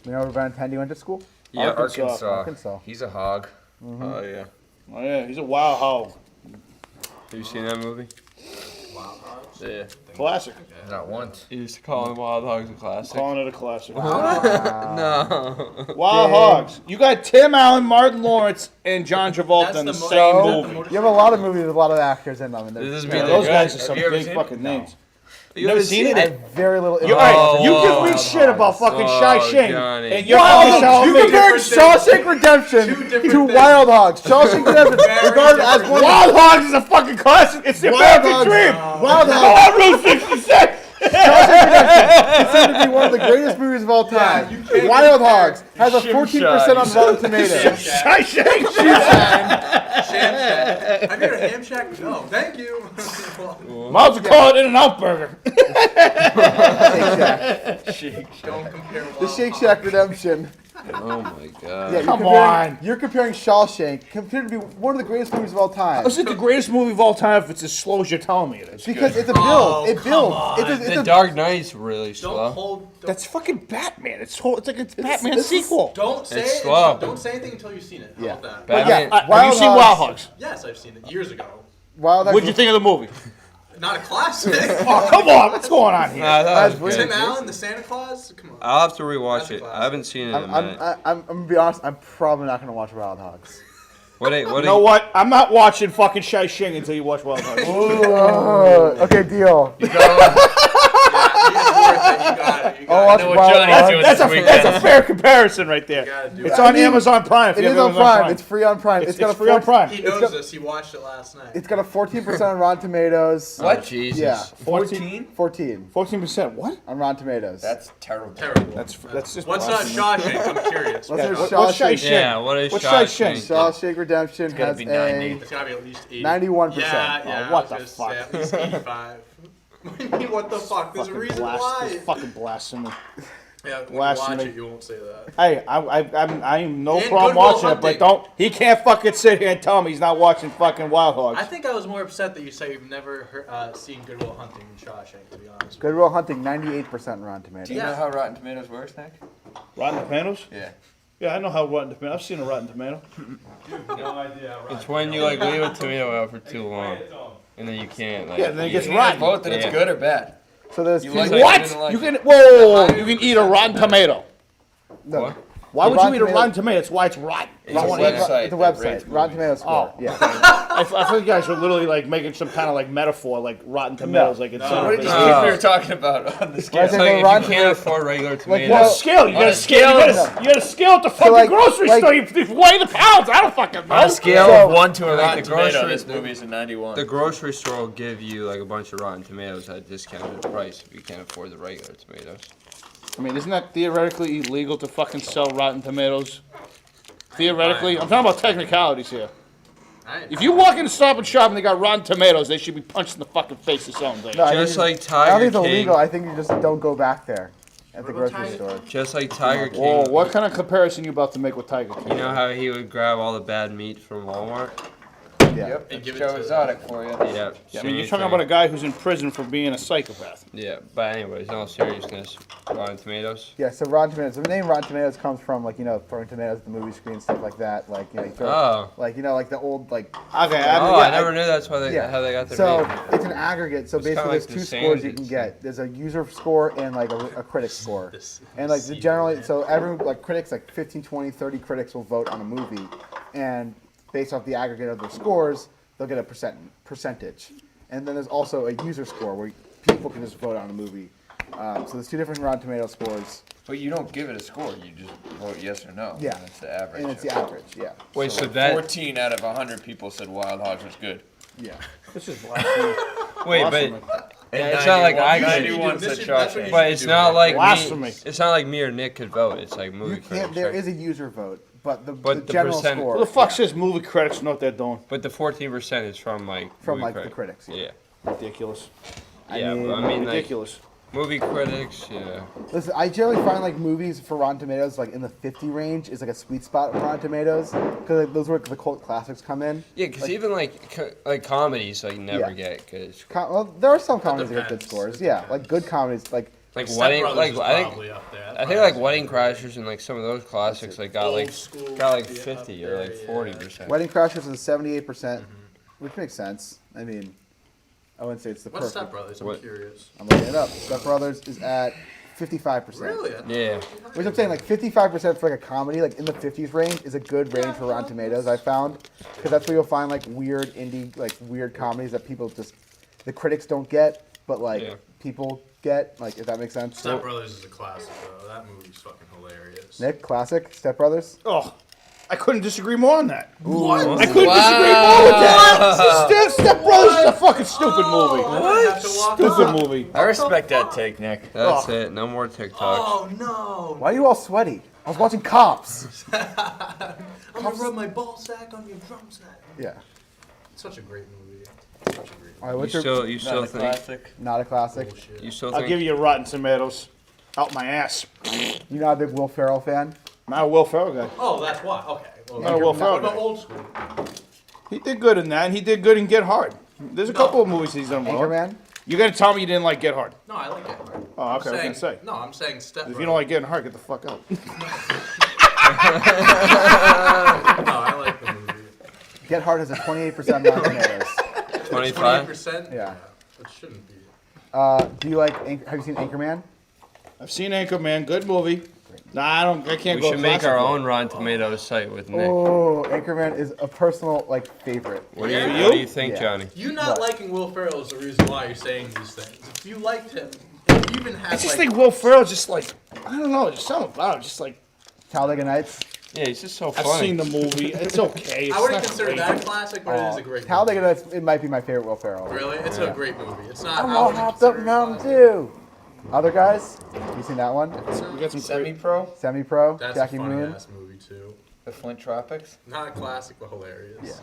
You know where Van Tandy went to school? Yeah, Arkansas. He's a hog. Mm-hmm. Oh yeah. Oh yeah, he's a wild hog. Have you seen that movie? Wild Hogs? Yeah. Classic. Not once. You used to call Wild Hogs a classic. Calling it a classic. No. Wild Hogs. You got Tim Allen, Martin Lawrence, and John Travolta in the same movie. You have a lot of movies with a lot of actors in them. And This is Those guys are Have some you ever big seen fucking it? names. You never seen I it? have very little. You give me shit about fucking Shy Shane, Johnny. and you're fucking telling You me compared Shawshank Redemption to Wild Hogs. Shawshank Redemption regarded as one. Wild Hogs is a fucking classic. It's the American dream. Wild Go Hogs. on Route 66. Considered to be one of the greatest movies of all time. Wild Hogs has a 14% on Rotten Tomatoes. Shy Shane. Have you heard of Ham Shack? No, thank you. Might as well call it In-N-Out Burger. Don't compare Wild The Shake Shack Redemption. Oh my god. Yeah, Come on. You're comparing Shawshank, considered to be one of the greatest movies of all time. This is the greatest movie of all time if it's as slow as you're telling me it is. Because it's a build. It builds. It's The Dark Knight's really Don't slow. hold. That's fucking Batman. It's like a Batman this is- sequel. Don't say It's it. slow. Don't say anything until you've seen it. How Yeah. about that? But Batman. yeah, Have you seen Wild Hogs? Yes, I've seen it years ago. Wild Hogs. What'd you think of the movie? Not a classic. Oh, come on. What's going on here? Nah, that was Tim good. Allen, the Santa Claus. Come on. I'll have to rewatch That's a it. classic. I haven't seen it in a minute. I'm gonna be honest. I'm probably not gonna watch Wild Hogs. You know what? I'm not watching fucking Shy Shing until you watch Wild Hogs. Okay, deal. You got it. I'll watch Wild Hogs. That's a fair comparison right there. gotta do It's it. on Amazon Prime. If It you is have on Amazon Prime. It's free on Prime. It's got a free on Prime. He knows this. He watched it last night. It's got a 14% on Rotten Tomatoes. What? Jesus. Yeah, 14? 14 What? on Rotten Tomatoes. That's terrible. Terrible. That's just What's not blasphemy. Shawshank? I'm curious. Let's hear What's Shy Shawshank. Shing? Yeah, what is What's Shy Shing? Shawshank Redemption gotta has be 90. It's gotta be at least 80. 91%. Yeah. Oh, what I was the gonna fuck? say At least 85. What do you mean, what the fuck? There's a reason why. Fucking blasphemy. Yeah, when you Blasphemy. watch it, you won't say that. Hey, I am no And problem Good Will watching it, but Hunting. he can't fucking sit here and tell me he's not watching fucking Wild Hogs. I think I was more upset that you say you've never seen Good Will Hunting and Shawshank, to be honest with Good Will Hunting, 98% on Rotten Tomatoes. Do you know how Rotten Tomatoes works, Nick? Rotten Tomatoes? Yeah. Yeah, I know how Rotten Tomato. I've seen a Rotten Tomato. It's when you like leave a tomato out for too long, and then you can't. Like, Yeah, then it gets you rotten. vote that it's Yeah. good or bad. So there's You two. like it? What? didn't like You it. can whoa! You can eat a rotten tomato. No. What? Why would Rotten you eat a Tomato- rotten tomato? It's why it's rotten. It's I a wanna eat it. website. It's a that rates website. Rotten movies. Tomatoes score. Oh. Yeah. I thought you guys were literally like making some kind of like metaphor, like rotten tomatoes, like it's No. some What did you business. think we were talking about on the scale? Right, It's so like the if Rotten you can't afford regular tomatoes. Well, scale. You On gotta a scale. scale- You gotta scale at the fucking like- grocery like- store. You weigh the pounds. I don't fucking know. on a scale So- of 1 to a Like Rotten the Tomato, grocery- this movie's a 91. The grocery store will give you like a bunch of Rotten Tomatoes at a discounted price if you can't afford the regular tomatoes. I mean, isn't that theoretically illegal to fucking sell rotten tomatoes? Theoretically, I'm talking about technicalities here. If you walk into Stop and Shop and they got rotten tomatoes, they should be punched in the fucking face or something. No, I Just think like I don't Tiger think it's King. illegal. I think you just don't go back there at the What about grocery Tiger- store. Just like Tiger Whoa, King. what kind of comparison you about to make with Tiger King? You know how he would grab all the bad meat from Walmart? Yeah. Yep, And give it's it Joe to- Exotic for you. Yeah. I mean, you're same talking thing. about a guy who's in prison for being a psychopath. Yeah, but anyways, in all seriousness, Rotten Tomatoes. Yeah, so Rotten Tomatoes. The name Rotten Tomatoes comes from like throwing tomatoes at the movie screen, stuff like that. Like you throw Oh. like like the old like. Okay, Oh, yeah, I never knew that's why Yeah. how they got their So name. it's an aggregate. So It's kinda basically, like there's the two scores you Sands can and get. There's a user score and like a critic score. This- And like this generally, man. so every like critics, like 15, 20, 30 critics will vote on a movie, and based off the aggregate of their scores, they'll get a percentage. And then there's also a user score where people can just vote on a movie. So there's two different Rotten Tomato scores, But you don't give it a score. You just vote yes or no. Yeah. And it's the average. and it's the average. Yeah. Wait, so like that 14 out of 100 people said Wild Hogs was good. Yeah. This is blasphemy. wait, Blasphemy. but yeah, it's not like I could. 91 said This should- that's what Shawshank. you But it's do, not right? like Blasphemy. me. It's not like me or Nick could vote. It's like You movie can't. critics. There right? is a user vote, but the But the general percent- score Who the fuck says movie critics know what they're doing? But the 14% is from like from movie like the critics. Yeah. Ridiculous. Yeah, but I mean like Ridiculous. movie critics. Yeah. Listen, I generally find like movies for Rotten Tomatoes like in the 50 range is like a sweet spot for Rotten Tomatoes because like, those where the cult classics come in. Yeah, because even like comedies like never Yeah. get because Well, there are some comedies that get good depends. scores. Yeah, like good comedies like Like Step Wedding, Brothers like is I think, probably up there. I think like Wedding Crashers and like some of those classics like got Old like school got like would be up 50 or there, like 40%. Wedding Crashers is 78%, which makes sense. I mean, I wouldn't say it's the What's perfect. Step Brothers? I'm What? curious. I'm looking it up. Step Brothers is at 55%. Really? Yeah. Which I'm saying, like 55% for like a comedy, like in the 50s range, is a good range for Rotten Tomatoes. I found, because that's where you'll find like weird indie, like weird comedies that people just, the critics don't get, but like Yeah. people get. Like, if that makes sense. Step Brothers is a classic, though. That movie's fucking hilarious. Nick, classic. Step Brothers. Oh, I couldn't disagree more on that. What? I couldn't disagree more with that. Step Brothers is a fucking stupid movie. What? Stupid movie. I respect that take, Nick. That's it. No more TikToks. Oh no! Why are you all sweaty? I was watching Cops. I'm gonna rub my ball sack on your drum set. Yeah. Such a great movie. Such a great movie. All right, You what's your still think Classic. not a classic? Bullshit. you still I'll think give you Rotten Tomatoes. Out my ass. You're not a big Will Ferrell fan? Not a Will Ferrell guy. Oh, that's why. Okay. Well, Not a Will Ferrell what about guy. old school? He did good in that, and he did good in Get Hard. There's a couple of movies he's done well. Anchorman? You gotta tell me you didn't like Get Hard. No, I like it. Oh, okay, I was gonna say. No, I'm saying Step If you don't like Getting Hard, get the fuck out. No, I like the movie. Get Hard has a 28% on Rotten Tomatoes. 25? 20%? Yeah. It shouldn't be. Do you like? Have you seen Anchorman? I've seen Anchorman, good movie. Nah, I can't We go should make classic our though. own Rotten Tomatoes site with Nick. Oh, Anchorman is a personal like favorite. What do you, Yeah. what do you think, Yeah. Johnny? You not What? liking Will Ferrell is the reason why you're saying these things. If you liked him, if you even had I just like, think Will Ferrell just like, I don't know, just something about him. Just like, Talladega Nights. Yeah, he's just so I've funny. seen the movie. It's okay. It's I wouldn't not consider great. that a classic, but it is a great Talladega movie. Nights. It might be my favorite Will Ferrell. Really? It's a great movie. It's not. I'm I all wouldn't hopped consider up it a Mountain classic. Dew. Other guys? You seen that one? We got some great. Semi-pro. Semi-Pro. That's Jackie a funny Moon. ass movie too. The Flint Tropics. Not a classic, but hilarious.